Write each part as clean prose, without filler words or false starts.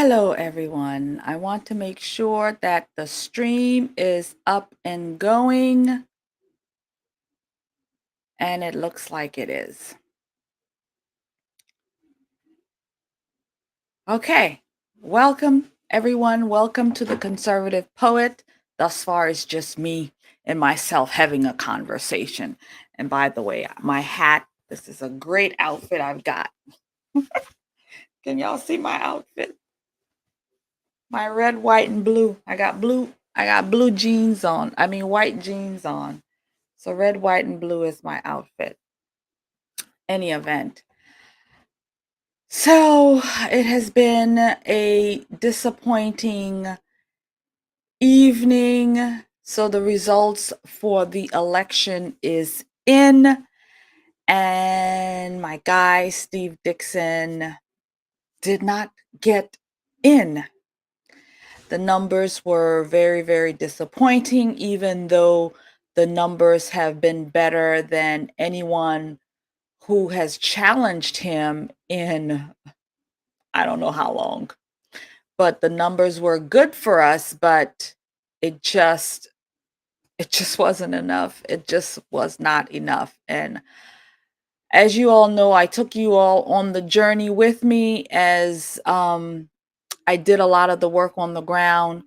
Hello, everyone. I want to make sure that the stream is up and going, and it looks like it is. Okay, welcome, everyone. Welcome to the Conservative Poet. Thus far, it's just me and myself having a conversation. And by the way, my hat, this is a great outfit I've got. Can y'all see my outfit? My red, white, and blue. I got blue jeans on. I mean white jeans on. So red, white, and blue is my outfit. Any event. So it has been a disappointing evening. So the results for the election is in, and my guy, Steve Dixon, did not get in. The numbers were very, very disappointing, even though the numbers have been better than anyone who has challenged him in I don't know how long. But the numbers were good for us, but it just wasn't enough. It just was not enough. And as you all know, I took you all on the journey with me as I did a lot of the work on the ground,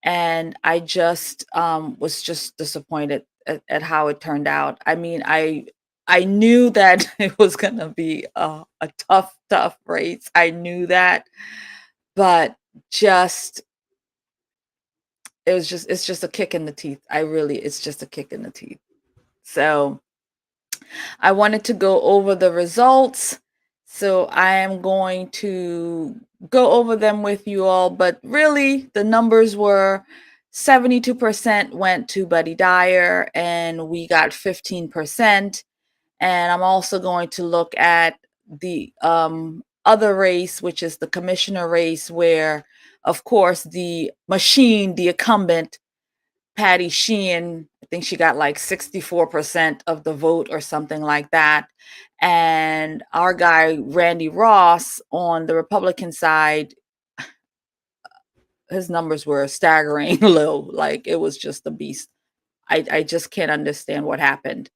and I just was just disappointed at how it turned out. I mean, I knew that it was going to be a tough race. I knew that, but just it's just a kick in the teeth. It's just a kick in the teeth. So I wanted to go over the results. So I am going to go over them with you all, but really the numbers were 72% went to Buddy Dyer and we got 15%. And I'm also going to look at the other race, which is the commissioner race, where, of course, the machine, the incumbent, Patty Sheehan, I think she got like 64% of the vote or something like that. And our guy, Randy Ross, on the Republican side, his numbers were staggering low. Like it was just a beast. I just can't understand what happened.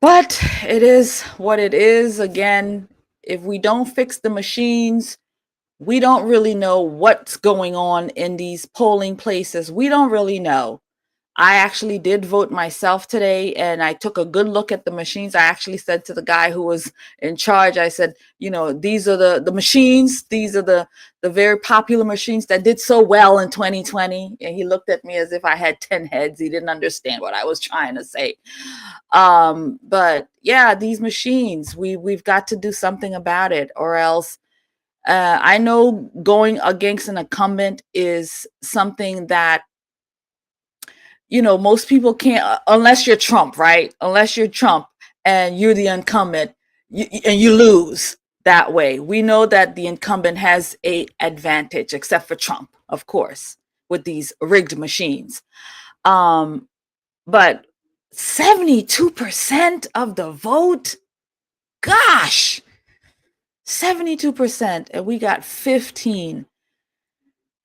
But it is what it is. Again, if we don't fix the machines, we don't really know what's going on in these polling places. We don't really know. I actually did vote myself today and I took a good look at the machines. I actually said to the guy who was in charge, I said, you know, these are the machines. These are the very popular machines that did so well in 2020. And he looked at me as if I had 10 heads. He didn't understand what I was trying to say. But yeah, these machines, we've got to do something about it, or else I know going against an incumbent is something that, you know, most people can't, unless you're Trump, right? Unless you're Trump and you're the incumbent, and you lose that way. We know that the incumbent has a advantage, except for Trump, of course, with these rigged machines. But 72% of the vote, gosh, 72%, and we got 15.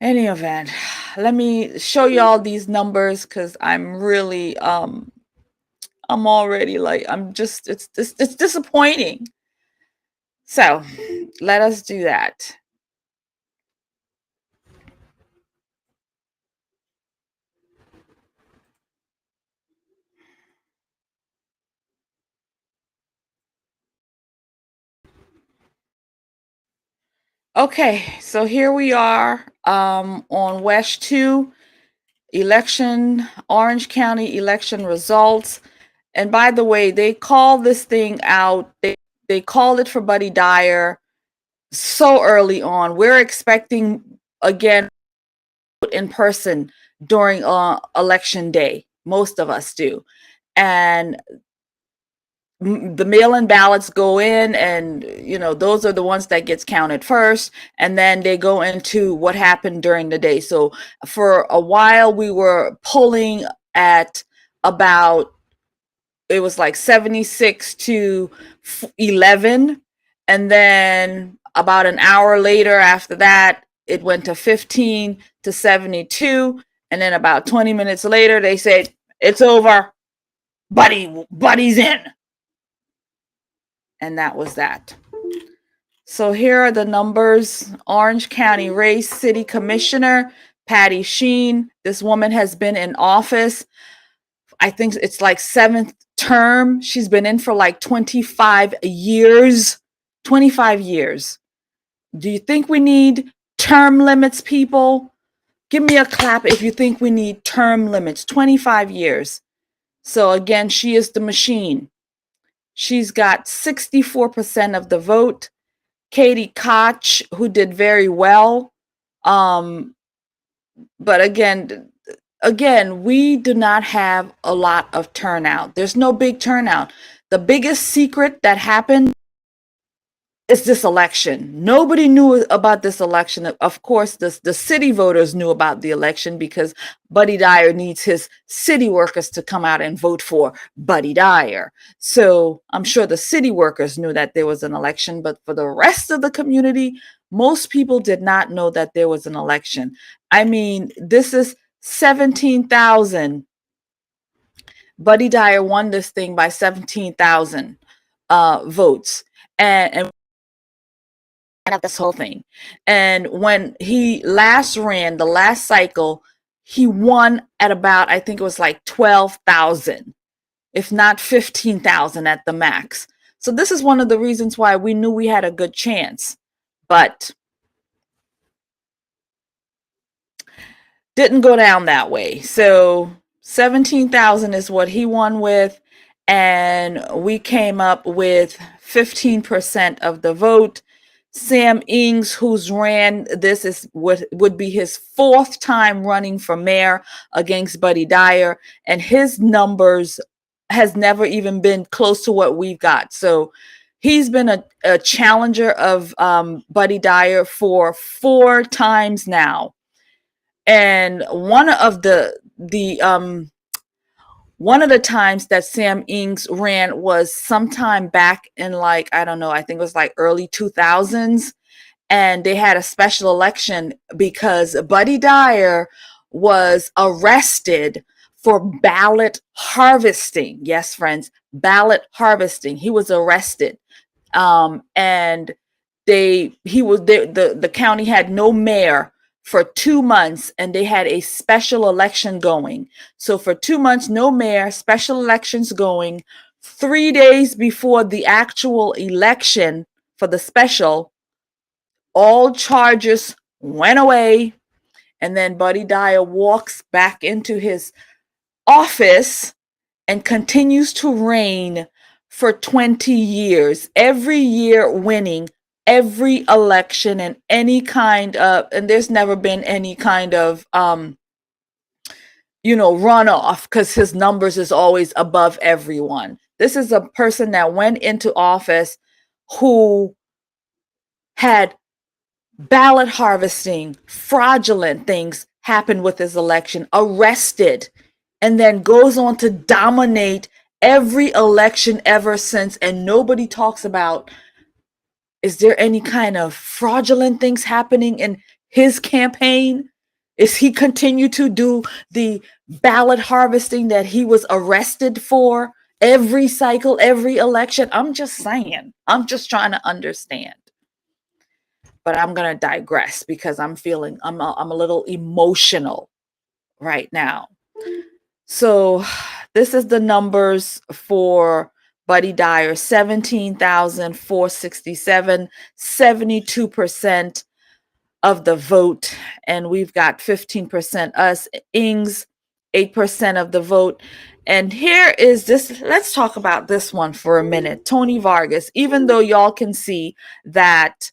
Any event, let me show y'all these numbers because I'm really I'm already like it's disappointing. So let us do that. Okay, so here we are on West 2 election, Orange County election results. And by the way, they call this thing out. They called it for Buddy Dyer so early on. We're expecting again in person during election day. Most of us do. And the mail-in ballots go in, and you know those are the ones that gets counted first, and then they go into what happened during the day. So for a while we were polling at about, it was like 76 to 11, and then about an hour later after that it went to 15 to 72. And then about 20 minutes later, they said, it's over. Buddy's in. And that was that. So here are the numbers. Orange County race, city commissioner, Patty Sheen. This woman has been in office, I think it's like 7th term. She's been in for like 25 years. 25 years. Do you think we need term limits, people? Give me a clap if you think we need term limits. 25 years. So again, she is the machine. She's got 64% of the vote. Katie Koch, who did very well. But again, we do not have a lot of turnout. There's no big turnout. The biggest secret that happened is this election. Nobody knew about this election. Of course, the city voters knew about the election because Buddy Dyer needs his city workers to come out and vote for Buddy Dyer. So I'm sure the city workers knew that there was an election, but for the rest of the community, most people did not know that there was an election. I mean, this is 17,000. Buddy Dyer won this thing by 17,000 votes. And of this whole thing. And when he last ran, the last cycle, he won at about, I think it was like 12,000, if not 15,000 at the max. So this is one of the reasons why we knew we had a good chance, but didn't go down that way. So 17,000 is what he won with, and we came up with 15% of the vote. Sam Ings, who's ran this, is would be his 4th time running for mayor against Buddy Dyer, and his numbers has never even been close to what we've got. So he's been a challenger of Buddy Dyer for 4 times now. And one of the times that Sam Ings ran was sometime back in, like, I don't know, I think it was like early 2000s. And they had a special election because Buddy Dyer was arrested for ballot harvesting. Yes, friends, ballot harvesting. He was arrested. And the county had no mayor for 2 months, and they had a special election going. So for 2 months, no mayor, special elections going. 3 days before the actual election for the special, all charges went away. And then Buddy Dyer walks back into his office and continues to reign for 20 years, every year winning every election and any kind of, and there's never been any kind of, runoff, because his numbers is always above everyone. This is a person that went into office who had ballot harvesting, fraudulent things happen with his election, arrested, and then goes on to dominate every election ever since. And nobody talks about, is there any kind of fraudulent things happening in his campaign? Is he continue to do the ballot harvesting that he was arrested for every cycle, every election? I'm just saying. I'm just trying to understand. But I'm going to digress because I'm a little emotional right now. So this is the numbers for Buddy Dyer: 17,467, 72% of the vote. And we've got 15% us. Ings, 8% of the vote. And here is this. Let's talk about this one for a minute. Tony Vargas, even though y'all can see that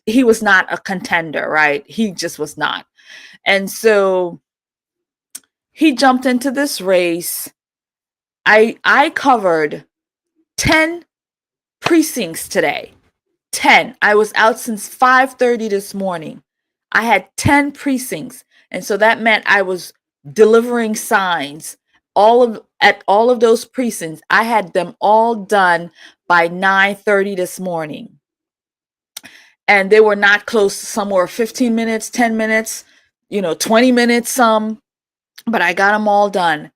he was not a contender, right? He just was not. And so he jumped into this race. I covered 10 precincts today. 10. I was out since 5:30 this morning. I had 10 precincts. And so that meant I was delivering signs at all of those precincts. I had them all done by 9:30 this morning. and they were not close. Some were 15 minutes, 10 minutes, 20 minutes, some, but I got them all done.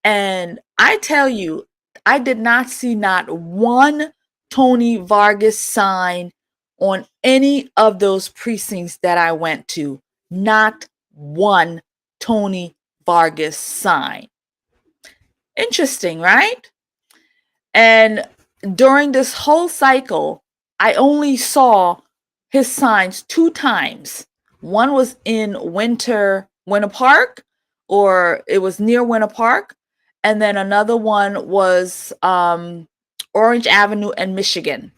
And I tell you, I did not see not one Tony Vargas sign on any of those precincts that I went to. Not one Tony Vargas sign. Interesting, right? And during this whole cycle, I only saw his signs 2 times. One was in Winter Park, or it was near Winter Park. And then another one was Orange Avenue and Michigan.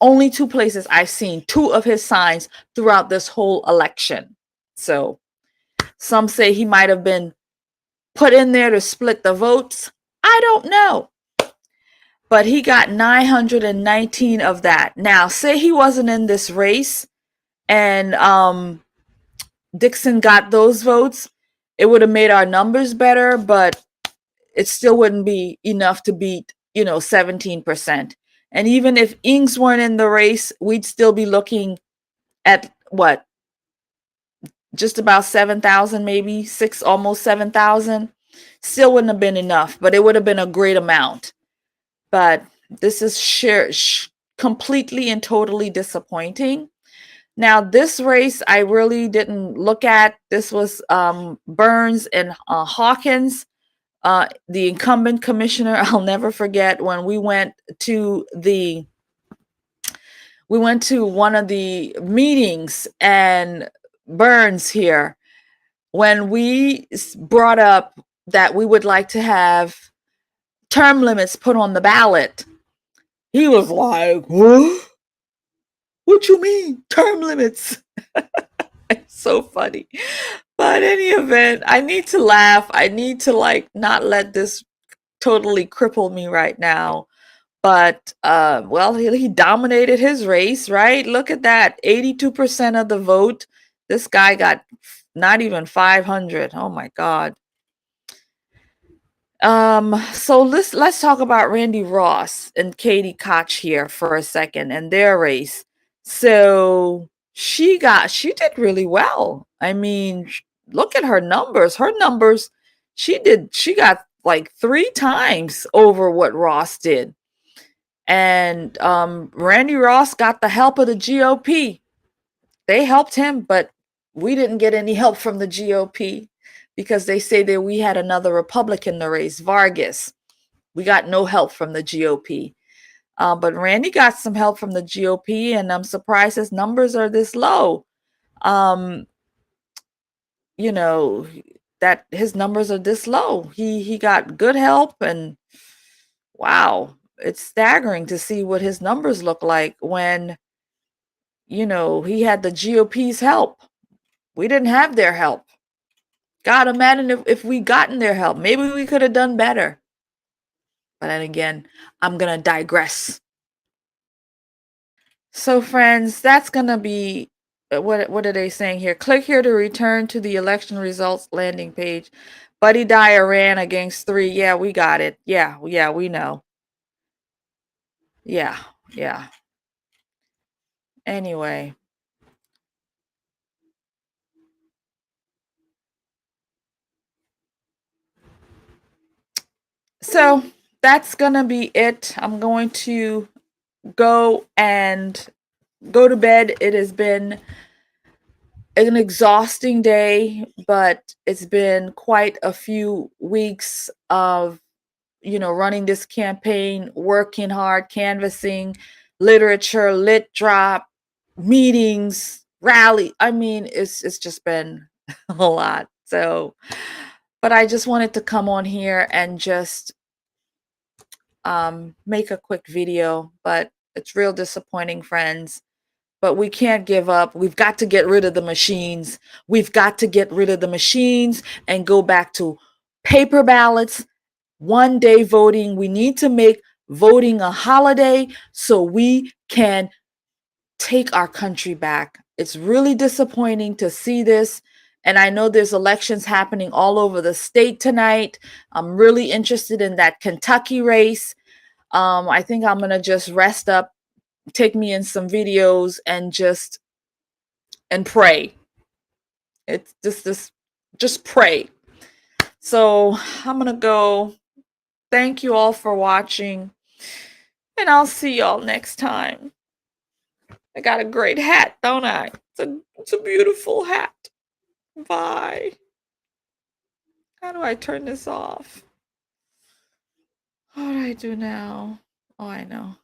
Only 2 places I've seen 2 of his signs throughout this whole election. So some say he might have been put in there to split the votes. I don't know. But he got 919 of that. Now, say he wasn't in this race and Dixon got those votes, it would have made our numbers better, but it still wouldn't be enough to beat, 17%. And even if Ings weren't in the race, we'd still be looking at what? Just about 7,000, maybe almost 7,000. Still wouldn't have been enough, but it would have been a great amount. But this is completely and totally disappointing. Now, this race I really didn't look at. This was Burns and Hawkins, the incumbent commissioner. I'll never forget when we went to one of the meetings, and Burns here, when we brought up that we would like to have term limits put on the ballot, he was like, what you mean term limits? It's so funny. But in any event, I need to laugh. I need to not let this totally cripple me right now. But well, he dominated his race, right? Look at that. 82% of the vote. This guy got not even 500. Oh my God. So let's talk about Randy Ross and Katie Koch here for a second and their race. So she did really well. I mean, look at her numbers. She got like 3 times over what Ross did. And Randy Ross got the help of the GOP. They helped him, but we didn't get any help from the GOP. Because they say that we had another Republican in the race, Vargas. We got no help from the GOP. But Randy got some help from the GOP, and I'm surprised his numbers are this low. That his numbers are this low. He got good help, and wow, it's staggering to see what his numbers look like when, he had the GOP's help. We didn't have their help. God, imagine if we gotten their help. Maybe we could have done better. But then again, I'm going to digress. So friends, that's going to be, what are they saying here? Click here to return to the election results landing page. Buddy Dyer ran against 3. Yeah, we got it. Yeah, we know. Yeah. Anyway. So that's going to be it. I'm going to go to bed. It has been an exhausting day, but it's been quite a few weeks of, running this campaign, working hard, canvassing, literature, lit drop, meetings, rally. I mean, it's just been a lot. So, but I just wanted to come on here and just make a quick video, but it's real disappointing, friends. But we can't give up. We've got to get rid of the machines. We've got to get rid of the machines and go back to paper ballots, one-day voting. We need to make voting a holiday so we can take our country back. It's really disappointing to see this. And I know there's elections happening all over the state tonight. I'm really interested in that Kentucky race. I think I'm going to just rest up take me in some videos and pray. It's just pray. So I'm gonna go. Thank you all for watching, and I'll see y'all next time. I got a great hat, don't I? It's a beautiful hat. Bye. How do I turn this off? What do I do now? Oh, I know.